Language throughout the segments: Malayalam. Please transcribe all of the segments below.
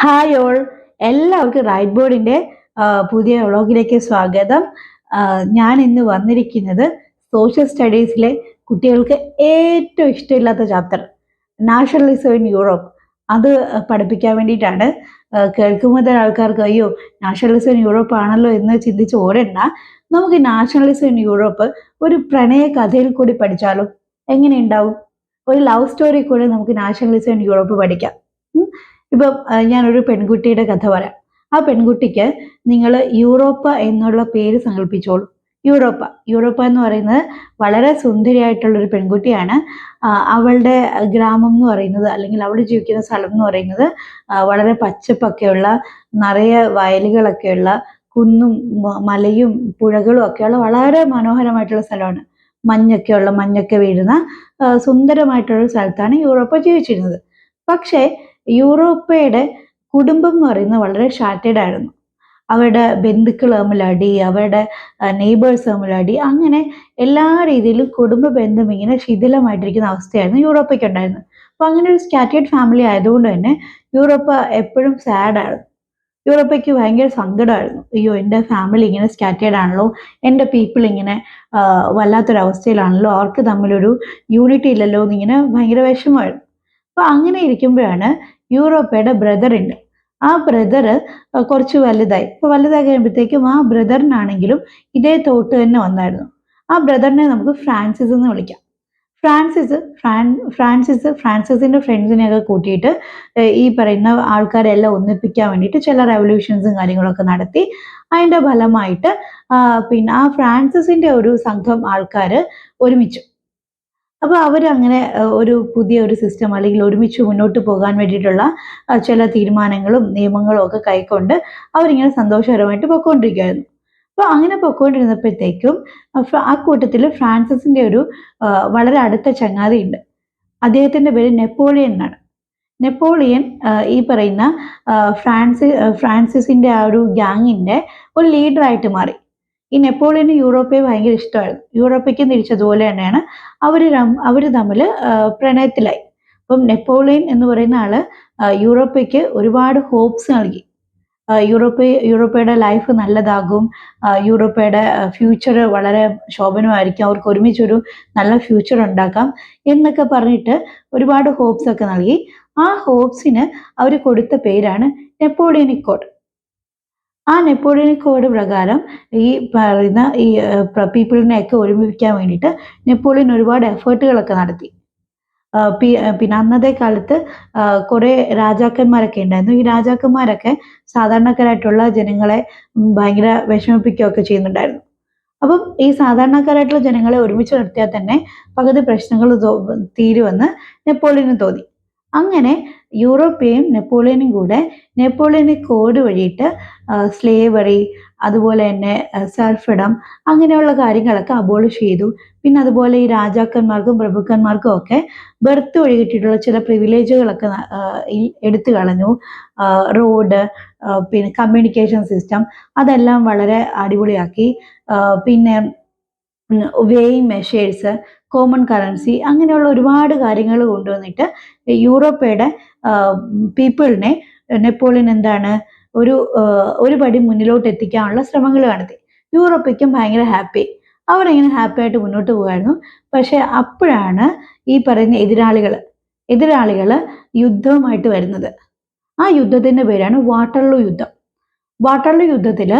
ഹായ് ഓൾ, എല്ലാവർക്കും റൈറ്റ് ബോർഡിന്റെ പുതിയ വ്ളോഗിലേക്ക് സ്വാഗതം. ഞാൻ ഇന്ന് വന്നിരിക്കുന്നത് സോഷ്യൽ സ്റ്റഡീസിലെ കുട്ടികൾക്ക് ഏറ്റവും ഇഷ്ടമില്ലാത്ത ചാപ്റ്റർ നാഷണലിസം ഇൻ യൂറോപ്പ് അത് പഠിപ്പിക്കാൻ വേണ്ടിയിട്ടാണ്. കേൾക്കുമ്പോൾ തന്നെ ആൾക്കാർക്ക് അയ്യോ നാഷണലിസം ഇൻ യൂറോപ്പ് ആണല്ലോ എന്ന് ചിന്തിച്ച് ഓടണ്ട. നമുക്ക് നാഷണലിസം ഇൻ യൂറോപ്പ് ഒരു പ്രണയ കഥയിൽ കൂടി പഠിച്ചാലോ എങ്ങനെയുണ്ടാവും? ഒരു ലവ് സ്റ്റോറി കൂടി നമുക്ക് നാഷണലിസം ഇൻ യൂറോപ്പ് പഠിക്കാം. ഇപ്പം ഞാനൊരു പെൺകുട്ടിയുടെ കഥ പറയാം. ആ പെൺകുട്ടിക്ക് നിങ്ങൾ യൂറോപ്പ എന്നുള്ള പേര് സങ്കല്പിച്ചോളൂ. യൂറോപ്പ എന്ന് പറയുന്നത് വളരെ സുന്ദരിയായിട്ടുള്ളൊരു പെൺകുട്ടിയാണ്. അവളുടെ ഗ്രാമം എന്ന് പറയുന്നത്, അല്ലെങ്കിൽ അവൾ ജീവിക്കുന്ന സ്ഥലം എന്ന് പറയുന്നത് വളരെ പച്ചപ്പൊക്കെയുള്ള, നിറയെ വയലുകളൊക്കെയുള്ള, കുന്നും മലയും പുഴകളും ഒക്കെയുള്ള വളരെ മനോഹരമായിട്ടുള്ള സ്ഥലമാണ്. മഞ്ഞൊക്കെ വീഴുന്ന സുന്ദരമായിട്ടുള്ള സ്ഥലത്താണ് യൂറോപ്പ ജീവിച്ചിരുന്നത്. പക്ഷേ യൂറോപ്പയുടെ കുടുംബം എന്ന് പറയുന്നത് വളരെ ഷാറ്റേഡ് ആയിരുന്നു. അവരുടെ ബന്ധുക്കൾ തമ്മിൽ അടി, അവരുടെ നെയ്ബേഴ്സ് തമ്മിൽ അടി, അങ്ങനെ എല്ലാ രീതിയിലും കുടുംബ ബന്ധം ഇങ്ങനെ ശിഥിലമായിട്ടിരിക്കുന്ന അവസ്ഥയായിരുന്നു യൂറോപ്പയ്ക്ക് ഉണ്ടായിരുന്നത്. അപ്പോൾ അങ്ങനെ ഒരു സ്കാറ്റേഡ് ഫാമിലി ആയതുകൊണ്ട് തന്നെ യൂറോപ്പ എപ്പോഴും സാഡായിരുന്നു. യൂറോപ്പയ്ക്ക് ഭയങ്കര സങ്കടമായിരുന്നു. അയ്യോ എൻ്റെ ഫാമിലി ഇങ്ങനെ സ്കാറ്റേഡ് ആണല്ലോ, എൻ്റെ പീപ്പിൾ ഇങ്ങനെ വല്ലാത്തൊരവസ്ഥയിലാണല്ലോ, അവർക്ക് തമ്മിലൊരു യൂണിറ്റി ഇല്ലല്ലോ എന്നിങ്ങനെ ഭയങ്കര വിഷമമായിരുന്നു. അപ്പോൾ അങ്ങനെ ഇരിക്കുമ്പോഴാണ് യൂറോപ്പയുടെ ബ്രദർ ഉണ്ട്. ആ ബ്രദർ കുറച്ച് വലുതായി. അപ്പോൾ വലുതായി കഴിയുമ്പോഴത്തേക്കും ആ ബ്രദറിനാണെങ്കിലും ഇതേ തോട്ട് തന്നെ വന്നായിരുന്നു. ആ ബ്രദറിനെ നമുക്ക് ഫ്രാൻസിസ് എന്ന് വിളിക്കാം. ഫ്രാൻസിസിന്റെ ഫ്രണ്ട്സിനെയൊക്കെ കൂട്ടിയിട്ട് ഈ പറയുന്ന ആൾക്കാരെല്ലാം ഒന്നിപ്പിക്കാൻ വേണ്ടിയിട്ട് ചില റെവല്യൂഷൻസും കാര്യങ്ങളൊക്കെ നടത്തി. അതിന്റെ ഫലമായിട്ട് പിന്നെ ആ ഫ്രാൻസിസിന്റെ ഒരു സംഘം ആൾക്കാർ ഒരുമിച്ചു. അപ്പോൾ അവരങ്ങനെ ഒരു പുതിയ ഒരു സിസ്റ്റം, അല്ലെങ്കിൽ ഒരുമിച്ച് മുന്നോട്ട് പോകാൻ വേണ്ടിയിട്ടുള്ള ചില തീരുമാനങ്ങളും നിയമങ്ങളും ഒക്കെ കൈക്കൊണ്ട് അവരിങ്ങനെ സന്തോഷകരമായിട്ട് പൊയ്ക്കൊണ്ടിരിക്കുകയായിരുന്നു. അപ്പോൾ അങ്ങനെ പൊയ്ക്കൊണ്ടിരുന്നപ്പോഴത്തേക്കും ആ കൂട്ടത്തിൽ ഫ്രാൻസിസിന്റെ ഒരു വളരെ അടുത്ത ചങ്ങാതിയുണ്ട്. അദ്ദേഹത്തിന്റെ പേര് നെപ്പോളിയൻ എന്നാണ്. നെപ്പോളിയൻ ഈ പറയുന്ന ഫ്രാൻസിസിന്റെ ആ ഒരു ഗ്യാങ്ങിന്റെ ഒരു ലീഡറായിട്ട് മാറി. ഈ നെപ്പോളിയന് യൂറോപ്പയെ ഭയങ്കര ഇഷ്ടമായിരുന്നു. യൂറോപ്പയ്ക്കും തിരിച്ചതുപോലെ തന്നെയാണ്. അവർ തമ്മിൽ പ്രണയത്തിലായി. അപ്പം നെപ്പോളിയൻ എന്ന് പറയുന്ന ആള് യൂറോപ്പയ്ക്ക് ഒരുപാട് ഹോപ്സ് നൽകി. യൂറോപ്പയുടെ ലൈഫ് നല്ലതാകും, യൂറോപ്പയുടെ ഫ്യൂച്ചർ വളരെ ശോഭനമായിരിക്കും, അവർക്ക് ഒരുമിച്ചൊരു നല്ല ഫ്യൂച്ചർ ഉണ്ടാക്കാം എന്നൊക്കെ പറഞ്ഞിട്ട് ഒരുപാട് ഹോപ്സ് ഒക്കെ നൽകി. ആ ഹോപ്സിന് അവർ കൊടുത്ത പേരാണ് നെപ്പോളിയനിക് കോഡ്. ആ നെപ്പോളിയനിക് കോഡ് പ്രകാരം ഈ പറയുന്ന ഈ പീപ്പിളിനെയൊക്കെ ഒരുമിപ്പിക്കാൻ വേണ്ടിയിട്ട് നെപ്പോളിയൻ ഒരുപാട് എഫേർട്ടുകളൊക്കെ നടത്തി. പിന്നെ അന്നത്തെ കാലത്ത് കുറേ രാജാക്കന്മാരൊക്കെ ഉണ്ടായിരുന്നു. ഈ രാജാക്കന്മാരൊക്കെ സാധാരണക്കാരായിട്ടുള്ള ജനങ്ങളെ ഭയങ്കര വിഷമിപ്പിക്കുകയൊക്കെ ചെയ്യുന്നുണ്ടായിരുന്നു. അപ്പം ഈ സാധാരണക്കാരായിട്ടുള്ള ജനങ്ങളെ ഒരുമിച്ച് നിർത്തിയാൽ തന്നെ പകുതി പ്രശ്നങ്ങൾ തീരുമെന്ന് നെപ്പോളിയന് തോന്നി. അങ്ങനെ യൂറോപ്പയും നെപ്പോളിയനും കൂടെ നെപ്പോളിയനിക് കോഡ് വഴിയിട്ട് സ്ലേവറി, അതുപോലെ തന്നെ സർഫിടം, അങ്ങനെയുള്ള കാര്യങ്ങളൊക്കെ അബോളിഷ് ചെയ്തു. പിന്നെ അതുപോലെ ഈ രാജാക്കന്മാർക്കും പ്രഭുക്കന്മാർക്കും ഒക്കെ ബർത്ത് വഴി കിട്ടിയിട്ടുള്ള ചില പ്രിവിലേജുകളൊക്കെ എടുത്തു കളഞ്ഞു. റോഡ്, പിന്നെ കമ്മ്യൂണിക്കേഷൻ സിസ്റ്റം, അതെല്ലാം വളരെ അടിപൊളിയാക്കി. പിന്നെ വെയിങ് മെഷേഴ്സ്, കോമൺ കറൻസി, അങ്ങനെയുള്ള ഒരുപാട് കാര്യങ്ങൾ കൊണ്ടുവന്നിട്ട് യൂറോപ്പയുടെ പീപ്പിളിനെ നെപ്പോളിയൻ എന്താണ് ഒരു പടി മുന്നിലോട്ട് എത്തിക്കാനുള്ള ശ്രമങ്ങൾ നടത്തി. യൂറോപ്പയ്ക്കും ഭയങ്കര ഹാപ്പി. അവരിങ്ങനെ ഹാപ്പി ആയിട്ട് മുന്നോട്ട് പോകുമായിരുന്നു. പക്ഷെ അപ്പോഴാണ് ഈ പറയുന്ന എതിരാളികൾ യുദ്ധവുമായിട്ട് വരുന്നത്. ആ യുദ്ധത്തിന്റെ പേരാണ് വാട്ടർലൂ യുദ്ധം. വാട്ടർലൂ യുദ്ധത്തിൽ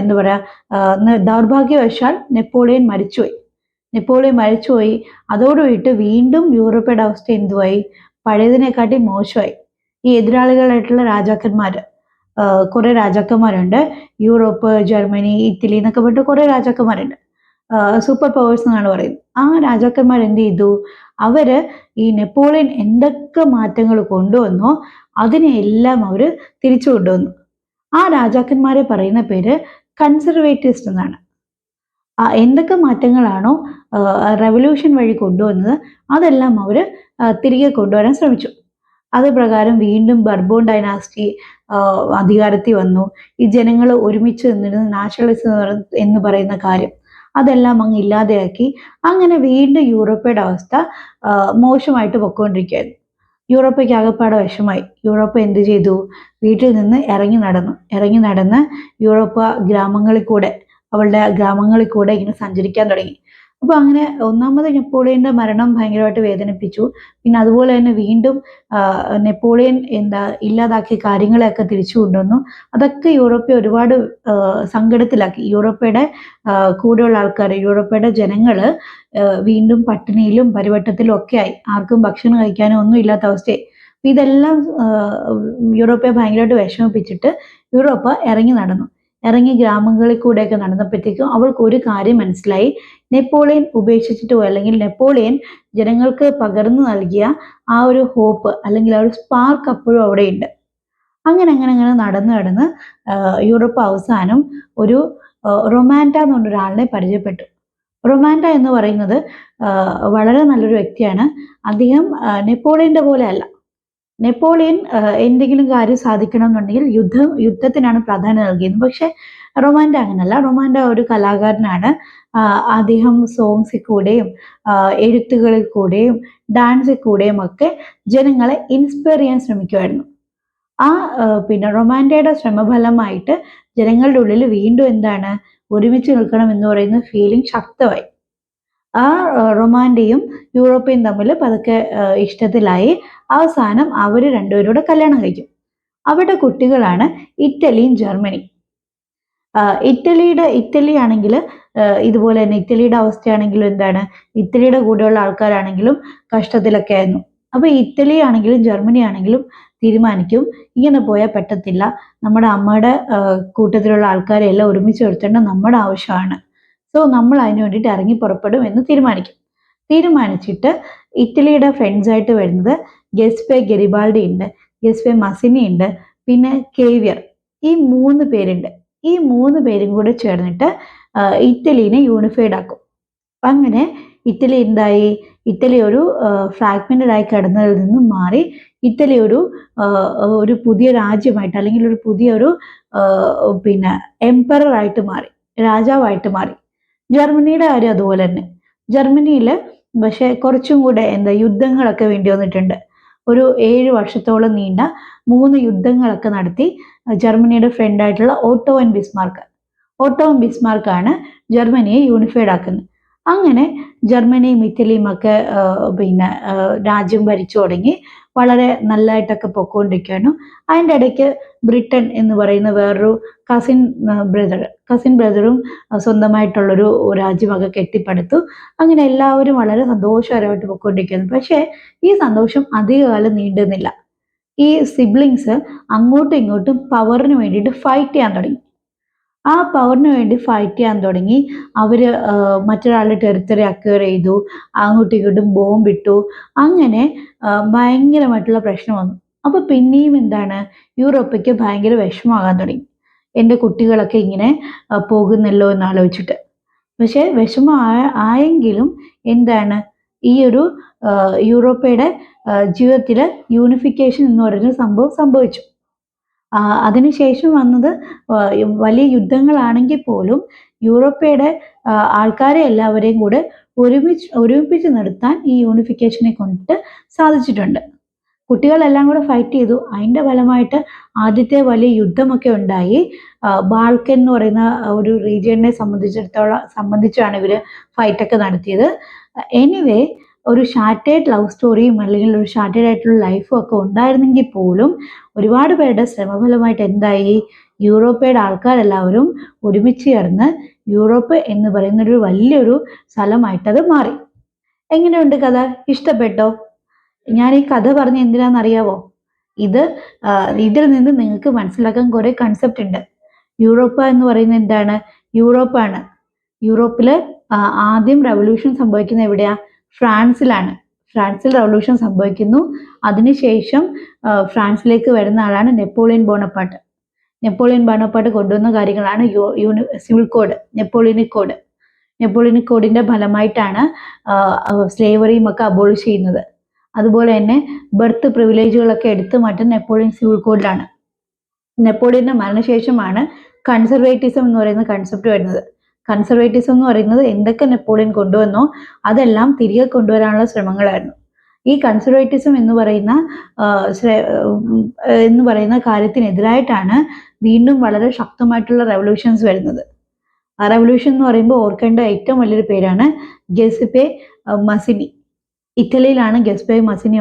എന്താ പറയുക, ദൗർഭാഗ്യവശാൽ നെപ്പോളിയൻ മരിച്ചുപോയി. അതോടുകൂടിയിട്ട് വീണ്ടും യൂറോപ്പയുടെ അവസ്ഥ എന്തുവായി? പഴയതിനെക്കാട്ടി മോശമായി. ഈ എതിരാളികളായിട്ടുള്ള രാജാക്കന്മാർ, കുറേ രാജാക്കന്മാരുണ്ട്. യൂറോപ്പ്, ജർമ്മനി, ഇറ്റലി എന്നൊക്കെ പറഞ്ഞിട്ട് കുറേ രാജാക്കന്മാരുണ്ട്. സൂപ്പർ പവേഴ്സ് എന്നാണ് പറയുന്നത്. ആ രാജാക്കന്മാർ എന്ത് ചെയ്തു? അവര് ഈ നെപ്പോളിയൻ എന്തൊക്കെ മാറ്റങ്ങൾ കൊണ്ടുവന്നോ അതിനെല്ലാം അവർ തിരിച്ചു കൊണ്ടുവന്നു. ആ രാജാക്കന്മാരെ പറയുന്ന പേര് കൺസർവേറ്റീവ്സ് എന്നാണ്. എന്തൊക്കെ മാറ്റങ്ങളാണോ റെവല്യൂഷൻ വഴി കൊണ്ടുവന്നത് അതെല്ലാം അവർ തിരികെ കൊണ്ടുവരാൻ ശ്രമിച്ചു. അത് പ്രകാരം വീണ്ടും ബർബോൺ ഡൈനാസ്റ്റി അധികാരത്തിൽ വന്നു. ഈ ജനങ്ങൾ ഒരുമിച്ച് നിന്നിരുന്ന നാഷണലിസം എന്ന് പറയുന്ന കാര്യം അതെല്ലാം അങ്ങ് ഇല്ലാതെയാക്കി. അങ്ങനെ വീണ്ടും യൂറോപ്പയുടെ അവസ്ഥ മോശമായിട്ട് പൊയ്ക്കൊണ്ടിരിക്കുകയായിരുന്നു. യൂറോപ്പയ്ക്ക് ആകപ്പാടെ വിഷമായി. യൂറോപ്പ് എന്ത് ചെയ്തു? വീട്ടിൽ നിന്ന് ഇറങ്ങി നടന്ന് യൂറോപ്പ് ഗ്രാമങ്ങളിൽ കൂടെ, അവളുടെ ഗ്രാമങ്ങളിൽ കൂടെ ഇങ്ങനെ സഞ്ചരിക്കാൻ തുടങ്ങി. അപ്പോൾ അങ്ങനെ ഒന്നാമത് നെപ്പോളിയന്റെ മരണം ഭയങ്കരമായിട്ട് വേദനിപ്പിച്ചു. പിന്നെ അതുപോലെ തന്നെ വീണ്ടും നെപ്പോളിയൻ ഇല്ലാതാക്കിയ കാര്യങ്ങളെയൊക്കെ തിരിച്ചു കൊണ്ടുവന്നു. അതൊക്കെ യൂറോപ്പയെ ഒരുപാട് സങ്കടത്തിലാക്കി. യൂറോപ്പയുടെ കൂടെയുള്ള ആൾക്കാർ, യൂറോപ്പയുടെ ജനങ്ങള് വീണ്ടും പട്ടിണിയിലും പരിവട്ടത്തിലും ഒക്കെ ആയി. ആർക്കും ഭക്ഷണം കഴിക്കാനോ ഒന്നും ഇല്ലാത്ത അവസ്ഥയായി. ഇതെല്ലാം യൂറോപ്പയെ ഭയങ്കരമായിട്ട് വിഷമിപ്പിച്ചിട്ട് യൂറോപ്പ ഇറങ്ങി ഗ്രാമങ്ങളിൽ കൂടെയൊക്കെ നടന്നപ്പോഴത്തേക്കും അവൾക്ക് ഒരു കാര്യം മനസ്സിലായി. നെപ്പോളിയൻ ഉപേക്ഷിച്ചിട്ട് പോയി, അല്ലെങ്കിൽ നെപ്പോളിയൻ ജനങ്ങൾക്ക് പകർന്നു നൽകിയ ആ ഒരു ഹോപ്പ് അല്ലെങ്കിൽ ആ ഒരു സ്പാർക്ക് അപ്പോഴും അവിടെയുണ്ട്. അങ്ങനെ നടന്ന് യൂറോപ്പ് അവസാനം ഒരു റൊമാൻഡ എന്ന് പറഞ്ഞൊരാളിനെ പരിചയപ്പെട്ടു. റൊമാൻഡ എന്ന് പറയുന്നത് വളരെ നല്ലൊരു വ്യക്തിയാണ്. അദ്ദേഹം നെപ്പോളിയന്റെ പോലെ അല്ല. നെപ്പോളിയൻ എന്തെങ്കിലും കാര്യം സാധിക്കണം എന്നുണ്ടെങ്കിൽ യുദ്ധത്തിനാണ് പ്രാധാന്യം നൽകിയത്. പക്ഷെ റൊമാൻഡ അങ്ങനല്ല. റൊമാൻഡ ഒരു കലാകാരനാണ്. അദ്ദേഹം സോങ്സിൽ കൂടെയും എഴുത്തുകളിൽ കൂടെയും ഡാൻസിൽ കൂടെയും ഒക്കെ ജനങ്ങളെ ഇൻസ്പയർ ചെയ്യാൻ ശ്രമിക്കുമായിരുന്നു. പിന്നെ റൊമാൻഡയുടെ ശ്രമഫലമായിട്ട് ജനങ്ങളുടെ ഉള്ളിൽ വീണ്ടും ഒരുമിച്ച് നിൽക്കണം എന്ന് പറയുന്ന ഫീലിംഗ് ശക്തമായി. റൊമാൻഡയും യൂറോപ്പയും തമ്മിൽ പതുക്കെ ഇഷ്ടത്തിലായി. അവസാനം അവർ രണ്ടുപേരും കല്യാണം കഴിക്കും. അവരുടെ കുട്ടികളാണ് ഇറ്റലിയും ജർമ്മനി. ഇറ്റലി ആണെങ്കിൽ ഇതുപോലെ തന്നെ ഇറ്റലിയുടെ അവസ്ഥയാണെങ്കിലും ഇറ്റലിയുടെ കൂടെയുള്ള ആൾക്കാരാണെങ്കിലും കഷ്ടത്തിലൊക്കെ ആയിരുന്നു. അപ്പൊ ഇറ്റലി ആണെങ്കിലും ജർമ്മനി ആണെങ്കിലും തീരുമാനിക്കും, ഇങ്ങനെ പോയാൽ പറ്റത്തില്ല, നമ്മുടെ അമ്മയുടെ കൂട്ടത്തിലുള്ള ആൾക്കാരെ എല്ലാം ഒരുമിച്ച് വരുത്തേണ്ട നമ്മുടെ ആവശ്യമാണ്. സോ നമ്മൾ അതിന് വേണ്ടിയിട്ട് ഇറങ്ങി പുറപ്പെടും എന്ന് തീരുമാനിച്ചിട്ട് ഇറ്റലിയുടെ ഫ്രണ്ട്സ് ആയിട്ട് വരുന്നത് ഗെസ്പെ ഗരിബാൾഡി ഉണ്ട്, ഗെസ്പെ മസിനി ഉണ്ട്, പിന്നെ കേവിയർ. ഈ 3 പേരുണ്ട്. ഈ 3 പേരും കൂടെ ചേർന്നിട്ട് ഇറ്റലിനെ യൂണിഫൈഡ് ആക്കും. അങ്ങനെ ഇറ്റലി ഇറ്റലി ഒരു ഫ്രാഗ്മെന്റഡ് ആയി കിടന്നതിൽ നിന്നും മാറി ഇറ്റലി ഒരു പുതിയ രാജ്യമായിട്ട്, അല്ലെങ്കിൽ ഒരു പുതിയൊരു പിന്നെ എംപറർ ആയിട്ട് മാറി, രാജാവായിട്ട് മാറി. ജർമ്മനിയുടെ കാര്യം അതുപോലെ തന്നെ. ജർമ്മനിയിൽ പക്ഷെ കുറച്ചും കൂടെ യുദ്ധങ്ങളൊക്കെ വേണ്ടി വന്നിട്ടുണ്ട്. ഒരു 7 വർഷത്തോളം നീണ്ട 3 യുദ്ധങ്ങളൊക്കെ നടത്തി ജർമ്മനിയുടെ ഫ്രണ്ട് ആയിട്ടുള്ള ഓട്ടോ ആൻഡ് ബിസ്മാർക്കാണ് ജർമ്മനിയെ യൂണിഫൈഡ് ആക്കുന്നത്. അങ്ങനെ ജർമ്മനിയും ഇറ്റലിയും ഒക്കെ പിന്നെ രാജ്യം ഭരിച്ചു തുടങ്ങി. വളരെ നല്ലതായിട്ടൊക്കെ പൊക്കോണ്ടിരിക്കുകയാണ്. അതിൻ്റെ ഇടയ്ക്ക് ബ്രിട്ടൻ എന്ന് പറയുന്ന വേറൊരു കസിൻ ബ്രദറും സ്വന്തമായിട്ടുള്ളൊരു രാജ്യമൊക്കെ കെട്ടിപ്പടുത്തു. അങ്ങനെ എല്ലാവരും വളരെ സന്തോഷകരമായിട്ട് പൊക്കോണ്ടിരിക്കുന്നു. പക്ഷേ ഈ സന്തോഷം അധികകാലം നീണ്ടുന്നില്ല. ഈ സിബ്ലിങ്സ് അങ്ങോട്ടും ഇങ്ങോട്ടും പവറിന് വേണ്ടിയിട്ട് ഫൈറ്റ് ചെയ്യാൻ തുടങ്ങി. ആ പവറിന് വേണ്ടി ഫൈറ്റ് ചെയ്യാൻ തുടങ്ങി. അവര് മറ്റൊരാളുടെ ടെറിട്ടറി അക്വയർ ചെയ്തു, അങ്ങോട്ടും ഇങ്ങോട്ടും ബോംബിട്ടു. അങ്ങനെ ഭയങ്കരമായിട്ടുള്ള പ്രശ്നം വന്നു. അപ്പൊ പിന്നെയും യൂറോപ്പയ്ക്ക് ഭയങ്കര വിഷമമാകാൻ തുടങ്ങി. എൻ്റെ കുട്ടികളൊക്കെ ഇങ്ങനെ പോകുന്നല്ലോ എന്നാലോചിച്ചിട്ട്. പക്ഷെ ആയെങ്കിലും ഈ ഒരു യൂറോപ്പയുടെ ജീവിതത്തിൽ യൂണിഫിക്കേഷൻ എന്ന് പറയുന്ന സംഭവം സംഭവിച്ചു. അതിനുശേഷം വന്നത് വലിയ യുദ്ധങ്ങളാണെങ്കിൽ പോലും യൂറോപ്പയുടെ ആൾക്കാരെ എല്ലാവരെയും കൂടെ ഒരുമിപ്പിച്ച് നിർത്താൻ ഈ യൂണിഫിക്കേഷനെ കൊണ്ടിട്ട് സാധിച്ചിട്ടുണ്ട്. കുട്ടികളെല്ലാം കൂടെ ഫൈറ്റ് ചെയ്തു. അതിൻ്റെ ഫലമായിട്ട് ആദ്യത്തെ വലിയ യുദ്ധമൊക്കെ ഉണ്ടായി. ബാൾക്കൻ എന്ന് പറയുന്ന ഒരു റീജിയനെ സംബന്ധിച്ചാണ് ഇവർ ഫൈറ്റൊക്കെ നടത്തിയത്. എനിവേ, ഒരു ഷാർട്ടേഡ് ലവ് സ്റ്റോറിയും അല്ലെങ്കിൽ ഒരു ഷാർട്ടേഡ് ആയിട്ടുള്ള ലൈഫും ഒക്കെ ഉണ്ടായിരുന്നെങ്കിൽ പോലും ഒരുപാട് പേരുടെ ശ്രമഫലമായിട്ട് യൂറോപ്പയുടെ ആൾക്കാരെല്ലാവരും ഒരുമിച്ച് ചേർന്ന് യൂറോപ്പ് എന്ന് പറയുന്നൊരു വലിയൊരു സ്ഥലമായിട്ടത് മാറി. എങ്ങനെയുണ്ട് കഥ? ഇഷ്ടപ്പെട്ടോ? ഞാൻ ഈ കഥ പറഞ്ഞ എന്തിനാണെന്നറിയാവോ? ഇതിൽ നിന്ന് നിങ്ങൾക്ക് മനസ്സിലാക്കാൻ കുറെ കൺസെപ്റ്റ് ഉണ്ട്. യൂറോപ്പ എന്ന് പറയുന്നത് യൂറോപ്പാണ്. യൂറോപ്പില് ആദ്യം റെവല്യൂഷൻ സംഭവിക്കുന്നത് എവിടെയാ? ഫ്രാൻസിലാണ്. ഫ്രാൻസിൽ റെവല്യൂഷൻ സംഭവിക്കുന്നു. അതിനുശേഷം ഫ്രാൻസിലേക്ക് വരുന്ന ആളാണ് നെപ്പോളിയൻ ബോണപ്പാർട്ട് കൊണ്ടുവന്ന കാര്യങ്ങളാണ് സിവിൽ കോഡ്, നെപ്പോളിയനിക് കോഡിന്റെ ഫലമായിട്ടാണ് സ്ലേവറിയും ഒക്കെ അബോളിഷ് ചെയ്യുന്നത്. അതുപോലെ തന്നെ ബർത്ത് പ്രിവിലേജുകളൊക്കെ എടുത്തു മാറ്റാൻ നെപ്പോളിയൻ സിവിൽ കോഡിലാണ്. നെപ്പോളിയന്റെ മരണശേഷമാണ് കൺസർവേറ്റിസം എന്ന് പറയുന്ന കൺസെപ്റ്റ് വരുന്നത്. കൺസർവേറ്റിസം എന്ന് പറയുന്നത് എന്തൊക്കെ നെപ്പോളിയൻ കൊണ്ടുവന്നോ അതെല്ലാം തിരികെ കൊണ്ടുവരാനുള്ള ശ്രമങ്ങളായിരുന്നു. ഈ കൺസർവേറ്റിസം എന്ന് പറയുന്ന കാര്യത്തിനെതിരായിട്ടാണ് വീണ്ടും വളരെ ശക്തമായിട്ടുള്ള റെവല്യൂഷൻസ് വരുന്നത്. ആ റെവല്യൂഷൻ എന്ന് പറയുമ്പോൾ ഓർക്കേണ്ട ഏറ്റവും വലിയൊരു പേരാണ് ഗെസിപ്പെ മസിനി. ഇറ്റലിയിലാണ് ഗെസ്പെ മസിനി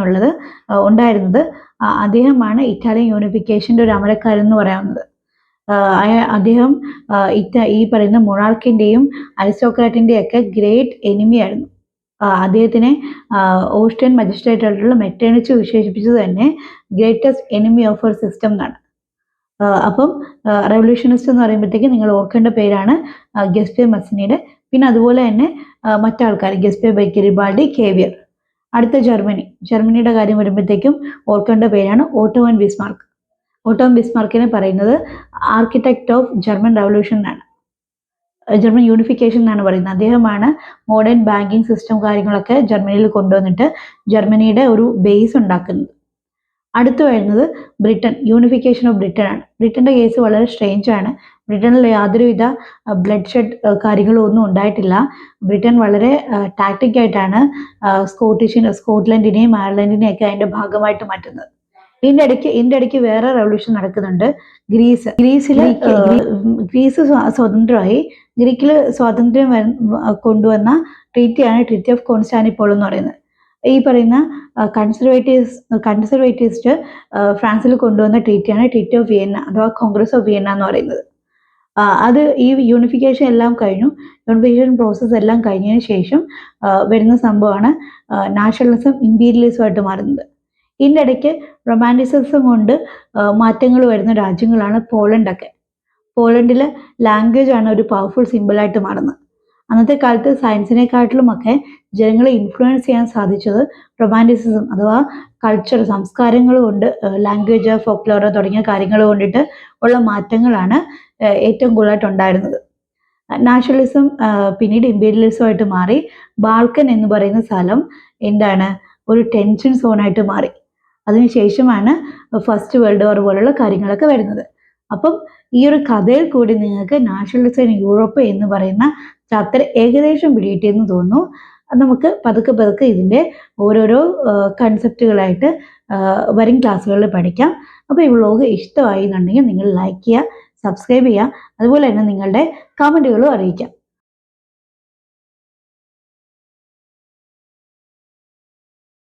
ഉണ്ടായിരുന്നത്. അദ്ദേഹമാണ് ഇറ്റാലിയൻ യൂണിഫിക്കേഷന്റെ ഒരു അമരക്കാരൻ എന്ന് പറയാവുന്നത്. അദ്ദേഹം ഈ പറയുന്ന മൊണാർക്കിന്റെയും അരിസ്റ്റോക്രാറ്റിന്റെയും ഒക്കെ ഗ്രേറ്റ് എനിമി ആയിരുന്നു. അദ്ദേഹത്തിനെ ഓസ്ട്രിയൻ മജിസ്ട്രേറ്റ് ആയിട്ടുള്ള മെറ്റേണിച്ച് വിശേഷിപ്പിച്ചത് തന്നെ greatest enemy of our system എന്നാണ്. അപ്പം റെവല്യൂഷനിസ്റ്റ് എന്ന് പറയുമ്പോഴത്തേക്ക് നിങ്ങൾ ഓർക്കേണ്ട പേരാണ് ഗെസ്പെ മസിനിയുടെ. പിന്നെ അതുപോലെ തന്നെ മറ്റാൾക്കാർ ഗെസ്പെ ഗരിബാൾഡി, കേവിയർ. അടുത്ത ജർമ്മനിയുടെ കാര്യം വരുമ്പോഴത്തേക്കും ഓർക്കേണ്ട പേരാണ് Otto von Bismarck. Otto von ബിസ്മാർക്കിനെ പറയുന്നത് ആർക്കിടെക്ട് ഓഫ് ജർമ്മൻ റെവല്യൂഷൻ എന്നാണ്, ജർമ്മൻ യൂണിഫിക്കേഷൻ എന്നാണ് പറയുന്നത്. അദ്ദേഹമാണ് മോഡേൺ ബാങ്കിങ് സിസ്റ്റം കാര്യങ്ങളൊക്കെ ജർമ്മനിയിൽ കൊണ്ടുവന്നിട്ട് ജർമ്മനിയുടെ ഒരു ബേസ് ഉണ്ടാക്കുന്നത്. അടുത്ത് വരുന്നത് ബ്രിട്ടൻ, യൂണിഫിക്കേഷൻ ഓഫ് ബ്രിട്ടൻ ആണ്. ബ്രിട്ടന്റെ കേസ് വളരെ സ്ട്രേഞ്ച് ആണ്. ബ്രിട്ടനിൽ യാതൊരുവിധ ബ്ലഡ് ഷെഡ് കാര്യങ്ങളും ഒന്നും ഉണ്ടായിട്ടില്ല. ബ്രിട്ടൻ വളരെ ടാക്ടിക് ആയിട്ടാണ് സ്കോട്ട്ലൻഡിനെയും അയർലൻഡിനെയും ഒക്കെ അതിന്റെ ഭാഗമായിട്ട് മാറ്റുന്നത്. ഇതിന്റെ ഇടയ്ക്ക് വേറെ റെവല്യൂഷൻ നടക്കുന്നുണ്ട്. ഗ്രീസ് സ്വതന്ത്രമായി. ഗ്രീക്കിൽ സ്വാതന്ത്ര്യം കൊണ്ടുവന്ന ട്രീറ്റിയാണ് ട്രീറ്റി ഓഫ് കോൺസ്റ്റാന്റിനോപ്പിൾ എന്ന് പറയുന്നത്. ഈ പറയുന്ന കൺസർവേറ്റീവ്സ്റ്റ് ഫ്രാൻസിൽ കൊണ്ടുവന്ന ട്രീറ്റിയാണ് ട്രീറ്റി ഓഫ് വിയന്ന അഥവാ കോൺഗ്രസ് ഓഫ് വിയന്ന എന്ന് പറയുന്നത്. അത് ഈ യൂണിഫിക്കേഷൻ എല്ലാം കഴിഞ്ഞു. യൂണിഫിക്കേഷൻ പ്രോസസ്സ് എല്ലാം കഴിഞ്ഞതിന് ശേഷം വരുന്ന സംഭവമാണ് നാഷണലിസം ഇമ്പീരിയലിസമായിട്ട് മാറുന്നത്. ഇതിൻ്റെ ഇടയ്ക്ക് റൊമാൻറ്റിസിസം കൊണ്ട് മാറ്റങ്ങൾ വരുന്ന രാജ്യങ്ങളാണ് പോളണ്ടൊക്കെ. പോളണ്ടിൽ ലാംഗ്വേജ് ആണ് ഒരു പവർഫുൾ സിമ്പിളായിട്ട് മാറുന്നത്. അന്നത്തെ കാലത്ത് സയൻസിനെക്കാട്ടിലുമൊക്കെ ജനങ്ങളെ ഇൻഫ്ലുവൻസ് ചെയ്യാൻ സാധിച്ചത് റൊമാൻറ്റിസിസം അഥവാ കൾച്ചർ, സംസ്കാരങ്ങൾ കൊണ്ട്, ലാംഗ്വേജ്, ഫോക്ലോർ തുടങ്ങിയ കാര്യങ്ങൾ കൊണ്ടിട്ട് ഉള്ള മാറ്റങ്ങളാണ് ഏറ്റവും കൂടുതലായിട്ട് ഉണ്ടായിരുന്നത്. നാഷണലിസം പിന്നീട് ഇമ്പീരിയലിസമായിട്ട് മാറി. ബാൾക്കൻ എന്ന് പറയുന്ന സ്ഥലം എന്താണ്, ഒരു ടെൻഷൻ സോണായിട്ട് മാറി. അതിനുശേഷമാണ് ഫസ്റ്റ് വേൾഡ് വാർ പോലുള്ള കാര്യങ്ങളൊക്കെ വരുന്നത്. അപ്പം ഈ ഒരു കഥയിൽ കൂടി നിങ്ങൾക്ക് നാഷണലിസം ഇൻ യൂറോപ്പ് എന്ന് പറയുന്ന ചാപ്റ്റർ ഏകദേശം പിടികിട്ടിയെന്ന് തോന്നുന്നു. നമുക്ക് പതുക്കെ ഇതിൻ്റെ ഓരോരോ കൺസെപ്റ്റുകളായിട്ട് വരും ക്ലാസ്സുകളിൽ പഠിക്കാം. അപ്പോൾ ഈ വ്ലോഗ് ഇഷ്ടമായി എന്നുണ്ടെങ്കിൽ നിങ്ങൾ ലൈക്ക് ചെയ്യുക, സബ്സ്ക്രൈബ് ചെയ്യുക, അതുപോലെ തന്നെ നിങ്ങളുടെ കമൻറ്റുകളും അറിയിക്കാം.